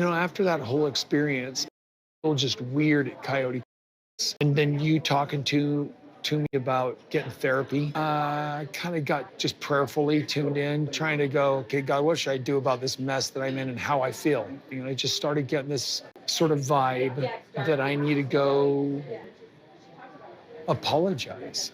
After that whole experience, it was just weird at Coyote. And then you talking to me about getting therapy. I kind of got just prayerfully tuned in, trying to go, okay, God, what should I do about this mess that I'm in and how I feel? I just started getting this sort of vibe that I need to go apologize.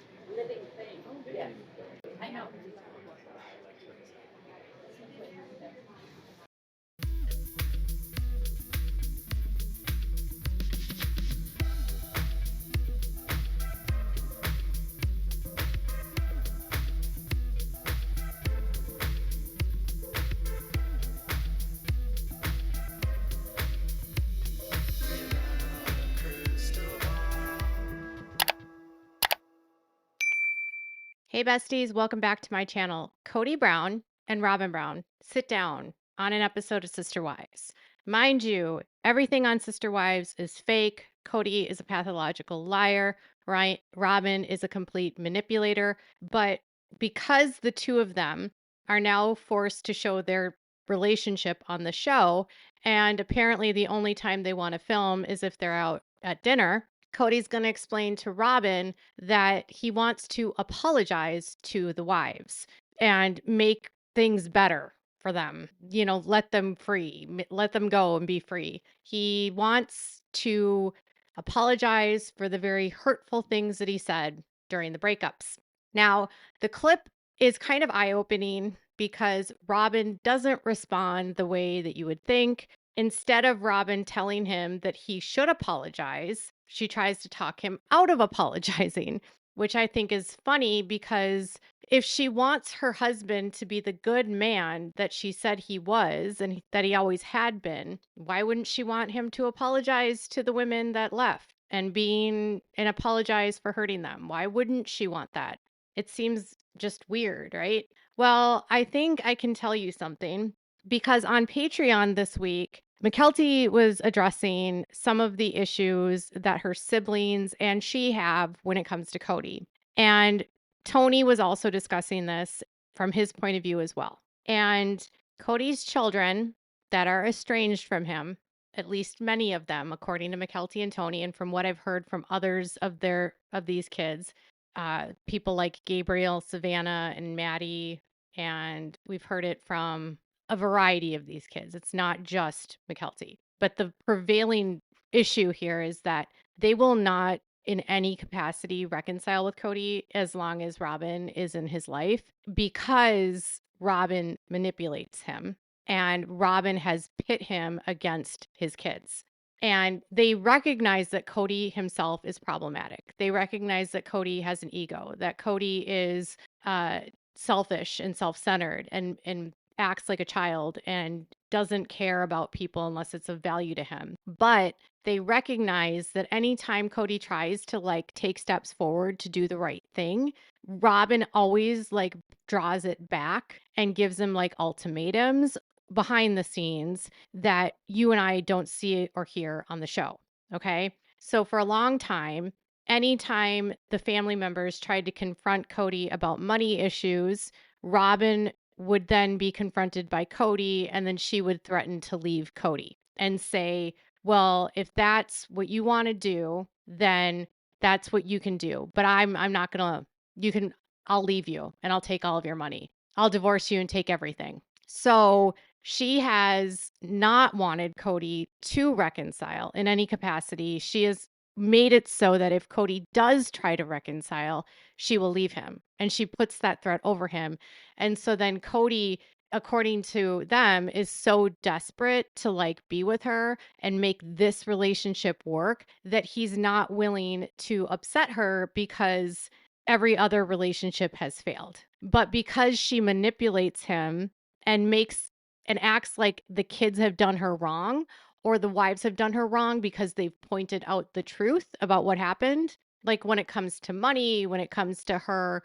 Hey besties, welcome back to my channel. Kody Brown and Robyn Brown sit down on an episode of Sister Wives. Mind you, everything on Sister Wives is fake. Kody is a pathological liar. Right? Robyn is a complete manipulator. But because the two of them are now forced to show their relationship on the show, and apparently the only time they want to film is if they're out at dinner, Kody's going to explain to Robyn that he wants to apologize to the wives and make things better for them. Let them free, let them go and be free. He wants to apologize for the very hurtful things that he said during the breakups. Now, the clip is kind of eye opening because Robyn doesn't respond the way that you would think. Instead of Robyn telling him that he should apologize, she tries to talk him out of apologizing, which I think is funny because if she wants her husband to be the good man that she said he was and that he always had been, why wouldn't she want him to apologize to the women that left and apologize for hurting them? Why wouldn't she want that? It seems just weird, right? Well, I think I can tell you something because on Patreon this week, McKelty was addressing some of the issues that her siblings and she have when it comes to Kody. And Tony was also discussing this from his point of view as well. And Kody's children that are estranged from him, at least many of them, according to McKelty and Tony, and from what I've heard from others of these kids, people like Gabriel, Savannah, and Maddie, and we've heard it from a variety of these kids. It's not just McKelty. But the prevailing issue here is that they will not in any capacity reconcile with Kody as long as Robyn is in his life because Robyn manipulates him and Robyn has pit him against his kids. And they recognize that Kody himself is problematic. They recognize that Kody has an ego, that Kody is selfish and self-centered and acts like a child and doesn't care about people unless it's of value to him. But they recognize that anytime Kody tries to take steps forward to do the right thing, Robyn always draws it back and gives him ultimatums behind the scenes that you and I don't see or hear on the show. Okay. So for a long time, anytime the family members tried to confront Kody about money issues, Robyn would then be confronted by Kody, and then she would threaten to leave Kody and say, well, if that's what you want to do, then that's what you can do. But I'm not gonna, I'll leave you and I'll take all of your money. I'll divorce you and take everything. So she has not wanted Kody to reconcile in any capacity. She has made it so that if Kody does try to reconcile, she will leave him. And she puts that threat over him. And so then Kody, according to them, is so desperate to be with her and make this relationship work that he's not willing to upset her because every other relationship has failed. But because she manipulates him and acts like the kids have done her wrong or the wives have done her wrong because they've pointed out the truth about what happened. Like when it comes to money, when it comes to her,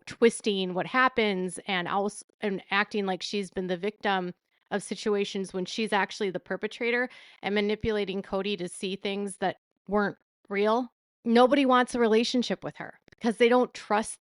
twisting what happens and also and acting like she's been the victim of situations when she's actually the perpetrator and manipulating Kody to see things that weren't real. Nobody wants a relationship with her because they don't trust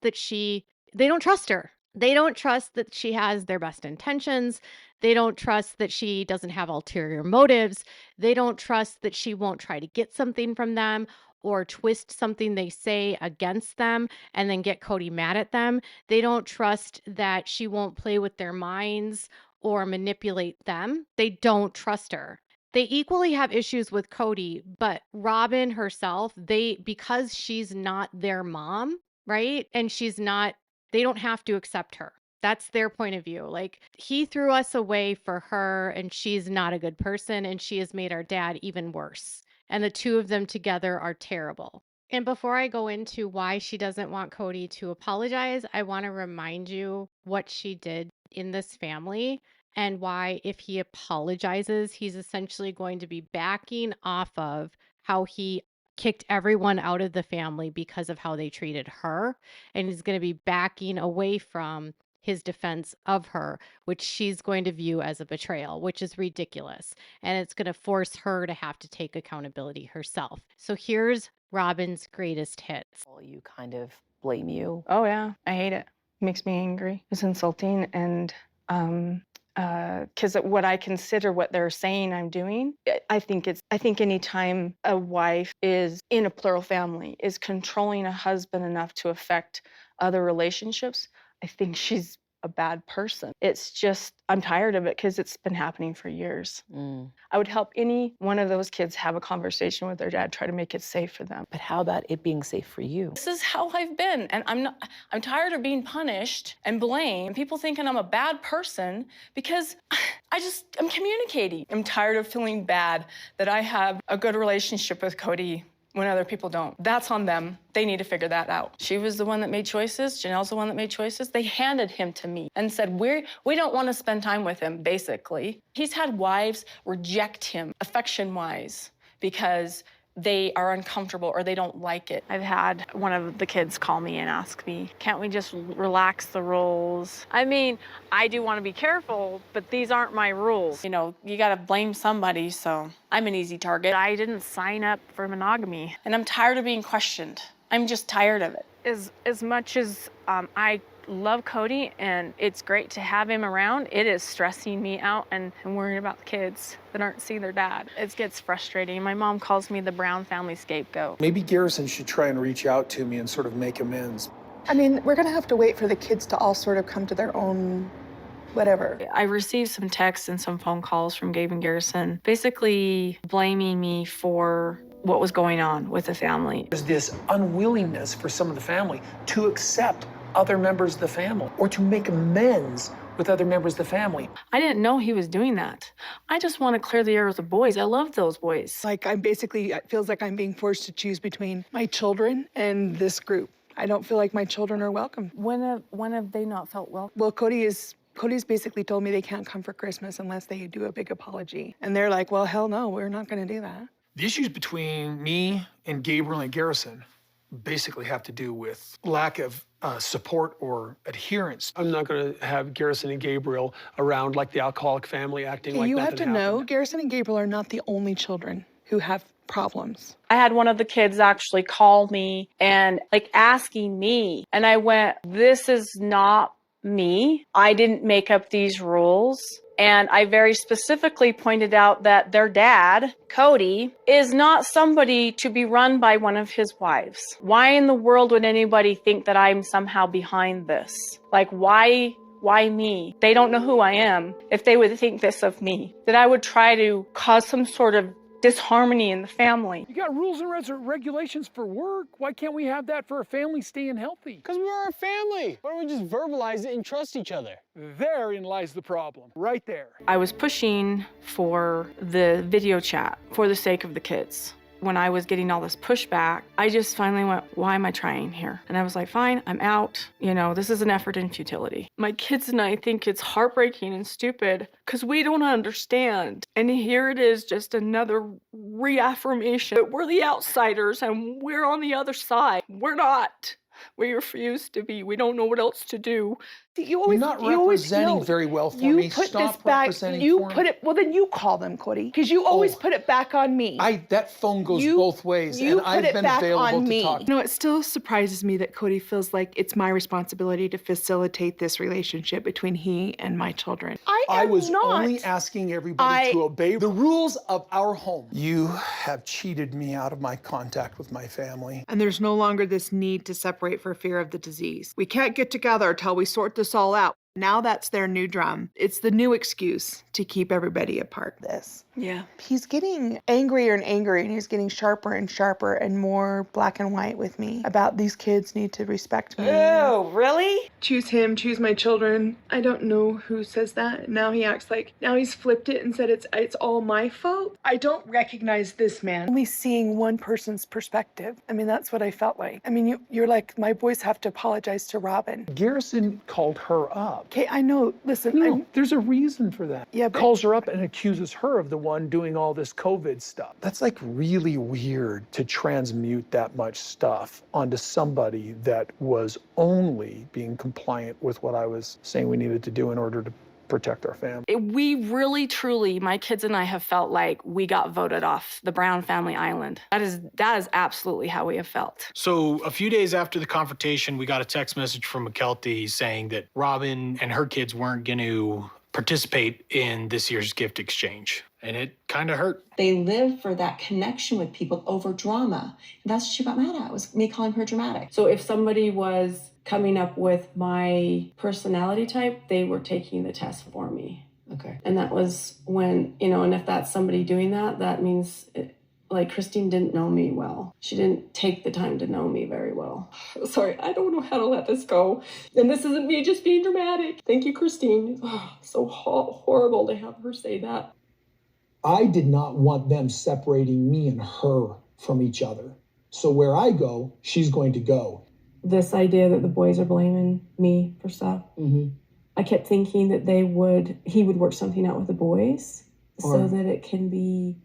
her. They don't trust that she has their best intentions. They don't trust that she doesn't have ulterior motives. They don't trust that she won't try to get something from them or twist something they say against them and then get Kody mad at them. They don't trust that she won't play with their minds or manipulate them. They don't trust her. They equally have issues with Kody, but Robyn herself, because she's not their mom, right? And she's not, they don't have to accept her. That's their point of view. Like, he threw us away for her, and she's not a good person, and she has made our dad even worse. And the two of them together are terrible. And before I go into why she doesn't want Kody to apologize, I want to remind you what she did in this family and why, if he apologizes, he's essentially going to be backing off of how he kicked everyone out of the family because of how they treated her. And he's going to be backing away from his defense of her, which she's going to view as a betrayal, which is ridiculous. And it's going to force her to have to take accountability herself. So here's Robyn's greatest hits. Well, you kind of blame you. Oh yeah, I hate it. Makes me angry. It's insulting, and because what I consider what they're saying I'm doing, I think anytime a wife is in a plural family is controlling a husband enough to affect other relationships, I think she's a bad person. It's just, I'm tired of it because it's been happening for years. I would help any one of those kids have a conversation with their dad, try to make it safe for them. But how about it being safe for you? This is how I've been, and I'm tired of being punished and blamed, and people thinking I'm a bad person because I'm communicating. I'm tired of feeling bad that I have a good relationship with Kody when other people don't. That's on them. They need to figure that out. She was the one that made choices. Janelle's the one that made choices. They handed him to me and said, we don't want to spend time with him, basically. He's had wives reject him affection-wise because they are uncomfortable or they don't like it. I've had one of the kids call me and ask me, can't we just relax the rules? I mean, I do want to be careful, but these aren't my rules. You know, you got to blame somebody, so I'm an easy target. I didn't sign up for monogamy, and I'm tired of being questioned. I'm just tired of it. As much as I love Kody and it's great to have him around, it is stressing me out and worrying about the kids that aren't seeing their dad. It gets frustrating. My mom calls me the Brown family scapegoat. Maybe Garrison should try and reach out to me and sort of make amends. I mean, we're gonna have to wait for the kids to all sort of come to their own whatever. I received some texts and some phone calls from Gabe and Garrison, basically blaming me for what was going on with the family. There's this unwillingness for some of the family to accept other members of the family or to make amends with other members of the family. I didn't know he was doing that. I just want to clear the air with the boys. I love those boys. Like, it feels like I'm being forced to choose between my children and this group. I don't feel like my children are welcome. When have they not felt welcome? Well, Cody's basically told me they can't come for Christmas unless they do a big apology. And they're like, well, hell no, we're not gonna do that. The issues between me and Gabriel and Garrison basically have to do with lack of support or adherence. I'm not going to have Garrison and Gabriel around like the alcoholic family acting like you nothing have to know, happened. Garrison and Gabriel are not the only children who have problems. I had one of the kids actually call me and like asking me, and I went, this is not me. I didn't make up these rules. And I very specifically pointed out that their dad, Kody, is not somebody to be run by one of his wives. Why in the world would anybody think that I'm somehow behind this? Like, why me? They don't know who I am if they would think this of me. That I would try to cause some sort of disharmony in the family. You got rules and regulations for work. Why can't we have that for a family staying healthy? Because we're a family. Why don't we just verbalize it and trust each other? Therein lies the problem, right there. I was pushing for the video chat for the sake of the kids. When I was getting all this pushback, I just finally went, why am I trying here? And I was like, fine, I'm out. You know, this is an effort in futility. My kids and I think it's heartbreaking and stupid because we don't understand. And here it is, just another reaffirmation that we're the outsiders and we're on the other side. We're not. We refuse to be. We don't know what else to do. You You're not representing very well for you me. put Stop this back. representing You for put me. it. Well, then you call them, Kody, because you always Oh. put it back on me. That phone goes You- both ways, you and put I've it been back available on to me. talk. You know, it still surprises me that Kody feels like it's my responsibility to facilitate this relationship between he and my children. I was not. only asking everybody to obey the rules of our home. You have cheated me out of my contact with my family. And there's no longer this need to separate for fear of the disease. We can't get together until we sort this all out. Now that's their new drum. It's the new excuse to keep everybody apart. Yeah. He's getting angrier and angrier, and he's getting sharper and sharper and more black and white with me about these kids need to respect me. Oh, really? Choose him, choose my children. I don't know who says that. Now he acts like, now he's flipped it and said it's all my fault. I don't recognize this man. Only seeing one person's perspective. I mean, that's what I felt like. I mean, you're like, my boys have to apologize to Robyn. Garrison called her up. Okay, I know. Listen, No, there's a reason for that. Yeah, but- Calls her up and accuses her of the one doing all this COVID stuff. That's like really weird to transmute that much stuff onto somebody that was only being compliant with what I was saying we needed to do in order to protect our family. We really, truly, my kids and I have felt like we got voted off the Brown family island. That is absolutely how we have felt. So a few days after the confrontation, we got a text message from McKelty saying that Robyn and her kids weren't going to participate in this year's gift exchange. And it kind of hurt. They live for that connection with people over drama. And that's what she got mad at, was me calling her dramatic. So if somebody was coming up with my personality type, they were taking the test for me. Okay. And that was when, and if that's somebody doing that, that means like Christine didn't know me well. She didn't take the time to know me very well. Sorry, I don't know how to let this go. And this isn't me just being dramatic. Thank you, Christine. Oh, so horrible to have her say that. I did not want them separating me and her from each other. So where I go, she's going to go. This idea that the boys are blaming me for stuff. Mm-hmm. I kept thinking that he would work something out with the boys so that it can be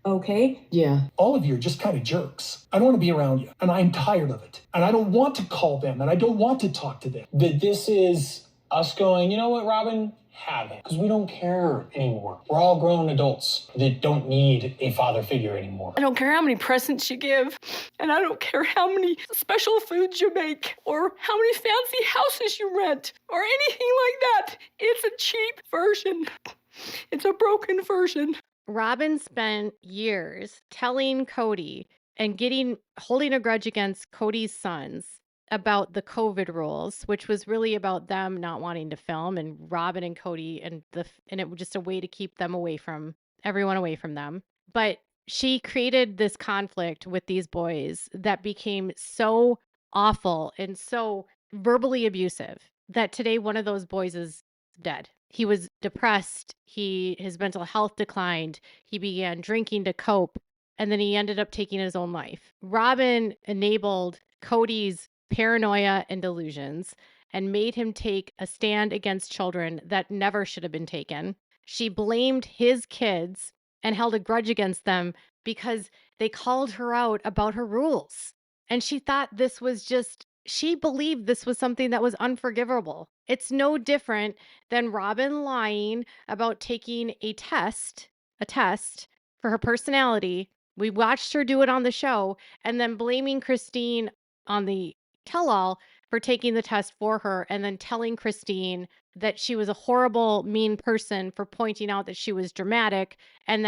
okay. Yeah. All of you are just kind of jerks. I don't want to be around you, and I'm tired of it. And I don't want to call them, and I don't want to talk to them. That this is us going, you know what, Robyn? Have it. Because we don't care anymore. We're all grown adults that don't need a father figure anymore. I don't care how many presents you give, and I don't care how many special foods you make, or how many fancy houses you rent, or anything like that. It's a cheap version. It's a broken version. Robyn spent years telling Kody and holding a grudge against Kody's sons about the COVID rules, which was really about them not wanting to film, and Robyn and Kody and it was just a way to keep them everyone away from them. But she created this conflict with these boys that became so awful and so verbally abusive that today one of those boys is dead. He was depressed. His mental health declined. He began drinking to cope, and then he ended up taking his own life. Robyn enabled Kody's paranoia and delusions and made him take a stand against children that never should have been taken. She blamed his kids and held a grudge against them because they called her out about her rules. And she thought she believed this was something that was unforgivable. It's no different than Robyn lying about taking a test for her personality. We watched her do it on the show, and then blaming Christine on the tell-all for taking the test for her, and then telling Christine that she was a horrible, mean person for pointing out that she was dramatic, and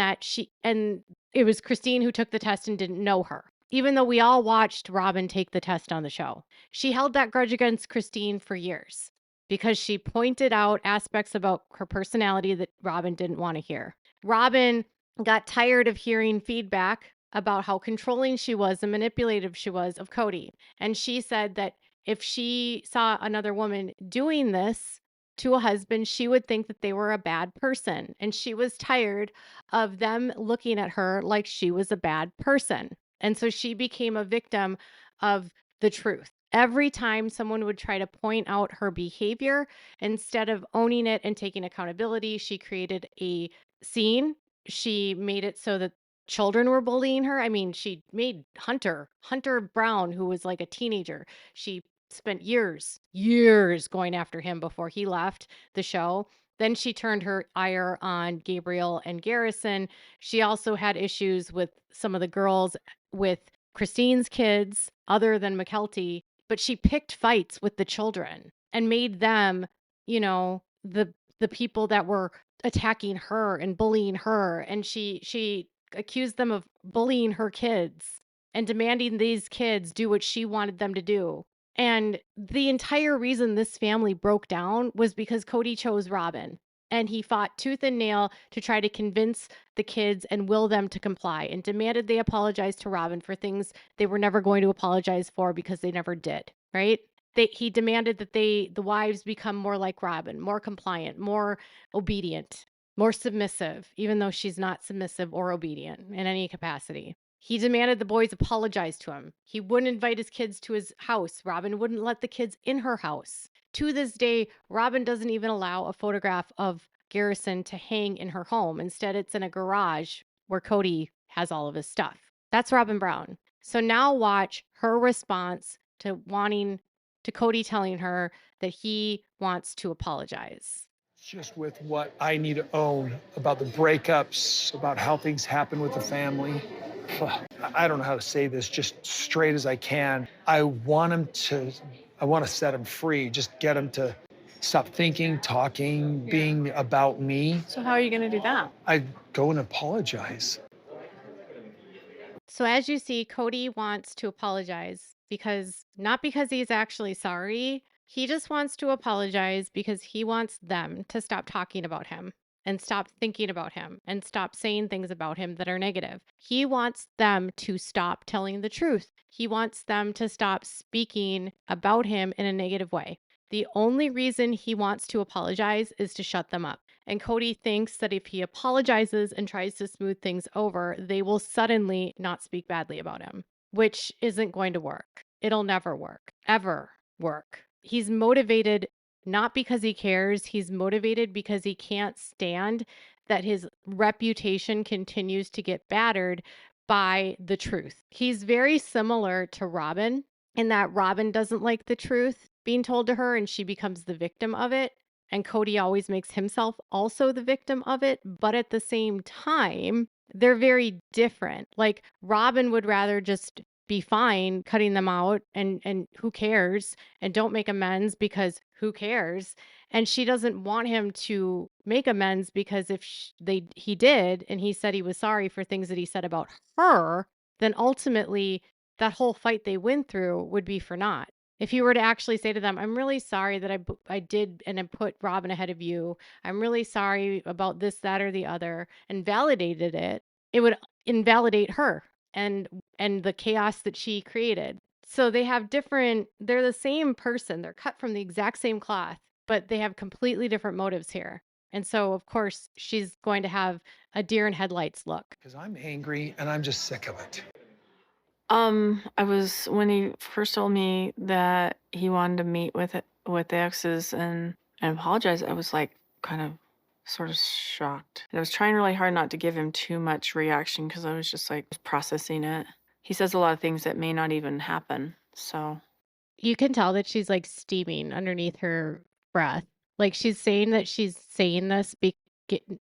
it was Christine who took the test and didn't know her. Even though we all watched Robyn take the test on the show. She held that grudge against Christine for years because she pointed out aspects about her personality that Robyn didn't want to hear. Robyn got tired of hearing feedback about how controlling she was and manipulative she was of Kody. And she said that if she saw another woman doing this to a husband, she would think that they were a bad person. And she was tired of them looking at her like she was a bad person. And so she became a victim of the truth. Every time someone would try to point out her behavior, instead of owning it and taking accountability, she created a scene. She made it so that children were bullying her. I mean, she made Hunter Brown, who was like a teenager. She spent years going after him before he left the show. Then she turned her ire on Gabriel and Garrison. She also had issues with some of the girls with Christine's kids, other than McKelty, but she picked fights with the children and made them, the people that were attacking her and bullying her. And she accused them of bullying her kids and demanding these kids do what she wanted them to do. And the entire reason this family broke down was because Kody chose Robyn. And he fought tooth and nail to try to convince the kids and will them to comply, and demanded they apologize to Robyn for things they were never going to apologize for because they never did, right? He demanded that the wives become more like Robyn, more compliant, more obedient, more submissive, even though she's not submissive or obedient in any capacity. He demanded the boys apologize to him. He wouldn't invite his kids to his house. Robyn wouldn't let the kids in her house. To this day, Robyn doesn't even allow a photograph of Garrison to hang in her home. Instead, it's in a garage where Kody has all of his stuff. That's Robyn Brown. So now watch her response to Kody telling her that he wants to apologize. Just with what I need to own about the breakups, about how things happen with the family. I don't know how to say this just straight as I can. I want to set him free, just get him to stop thinking, talking, being about me. So how are you going to do that? I go and apologize. So as you see, Kody wants to apologize not because he's actually sorry. He just wants to apologize because he wants them to stop talking about him and stop thinking about him and stop saying things about him that are negative. He wants them to stop telling the truth. He wants them to stop speaking about him in a negative way. The only reason he wants to apologize is to shut them up. And Kody thinks that if he apologizes and tries to smooth things over, they will suddenly not speak badly about him, which isn't going to work. It'll never work, ever work. He's motivated not because he cares. He's motivated because he can't stand that his reputation continues to get battered by the truth. He's very similar to Robyn in that Robyn doesn't like the truth being told to her and she becomes the victim of it. And Kody always makes himself also the victim of it. But at the same time, they're very different. Like Robyn would rather just be fine cutting them out and who cares, and don't make amends because who cares. And she doesn't want him to make amends because if he did and he said he was sorry for things that he said about her, then ultimately that whole fight they went through would be for naught. If he were to actually say to them, I'm really sorry that I did and I put Robyn ahead of you. I'm really sorry about this, that, or the other, and validated it, it would invalidate her and the chaos that she created. So they're the same person. They're cut from the exact same cloth, but they have completely different motives here. And so, of course, she's going to have a deer in headlights look. Because I'm angry and I'm just sick of it. When he first told me that he wanted to meet with the exes and apologize, I was like kind of sort of shocked. And I was trying really hard not to give him too much reaction because I was just like processing it. He says a lot of things that may not even happen. So you can tell that she's like steaming underneath her breath. Like she's saying that she's saying this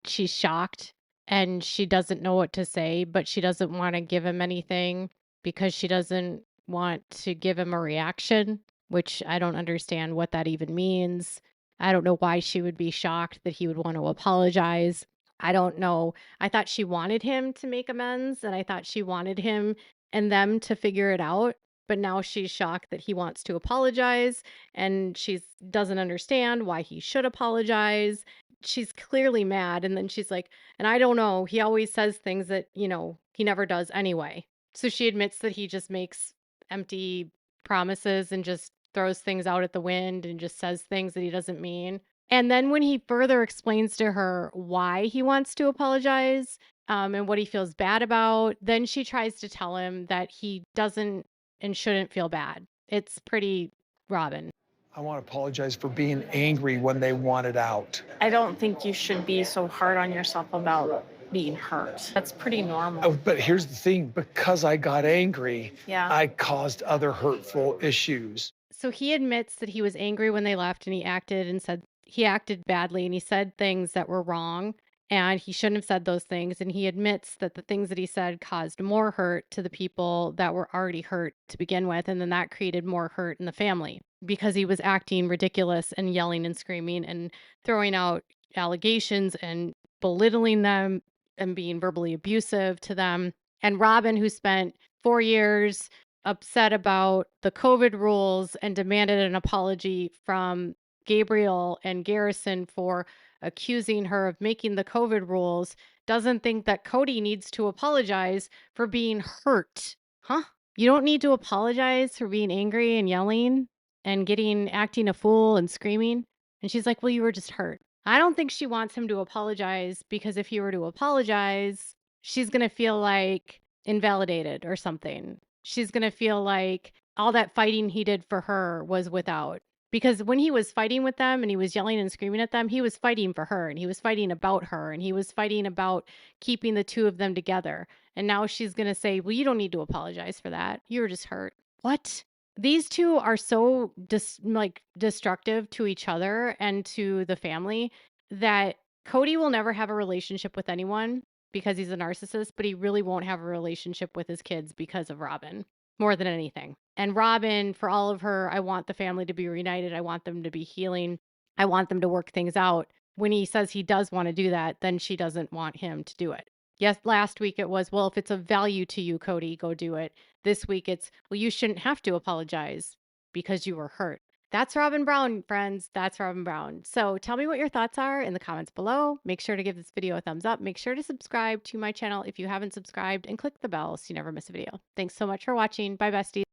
she's shocked and she doesn't know what to say, but she doesn't want to give him anything because she doesn't want to give him a reaction, which I don't understand what that even means. I don't know why she would be shocked that he would want to apologize. I don't know. I thought she wanted him to make amends, and I thought she wanted him and them to figure it out. But now she's shocked that he wants to apologize, and she doesn't understand why he should apologize. She's clearly mad. And then she's like, and I don't know, he always says things that, he never does anyway. So she admits that he just makes empty promises and just throws things out at the wind and just says things that he doesn't mean. And then when he further explains to her why he wants to apologize and what he feels bad about, then she tries to tell him that he doesn't and shouldn't feel bad. It's pretty Robyn. I want to apologize for being angry when they want it out. I don't think you should be so hard on yourself about being hurt. That's pretty normal. Oh, but here's the thing, because I got angry, Yeah. I caused other hurtful issues. So he admits that he was angry when they left and he acted badly and he said things that were wrong and he shouldn't have said those things. And he admits that the things that he said caused more hurt to the people that were already hurt to begin with. And then that created more hurt in the family because he was acting ridiculous and yelling and screaming and throwing out allegations and belittling them and being verbally abusive to them. And Robyn, who spent 4 years upset about the COVID rules and demanded an apology from Gabriel and Garrison for accusing her of making the COVID rules, doesn't think that Kody needs to apologize for being hurt. Huh? You don't need to apologize for being angry and yelling and acting a fool and screaming. And she's like, well, you were just hurt. I don't think she wants him to apologize because if he were to apologize, she's going to feel like invalidated or something. She's going to feel like all that fighting he did for her was without. Because when he was fighting with them and he was yelling and screaming at them, he was fighting for her and he was fighting about her and he was fighting about keeping the two of them together. And now she's going to say, well, you don't need to apologize for that. You were just hurt. What? These two are so destructive to each other and to the family that Kody will never have a relationship with anyone because he's a narcissist, but he really won't have a relationship with his kids because of Robyn more than anything. And Robyn, for all of her, I want the family to be reunited. I want them to be healing. I want them to work things out. When he says he does want to do that, then she doesn't want him to do it. Yes, last week it was, well, if it's of value to you, Kody, go do it. This week it's, well, you shouldn't have to apologize because you were hurt. That's Robyn Brown, friends. That's Robyn Brown. So tell me what your thoughts are in the comments below. Make sure to give this video a thumbs up. Make sure to subscribe to my channel if you haven't subscribed and click the bell so you never miss a video. Thanks so much for watching. Bye, besties.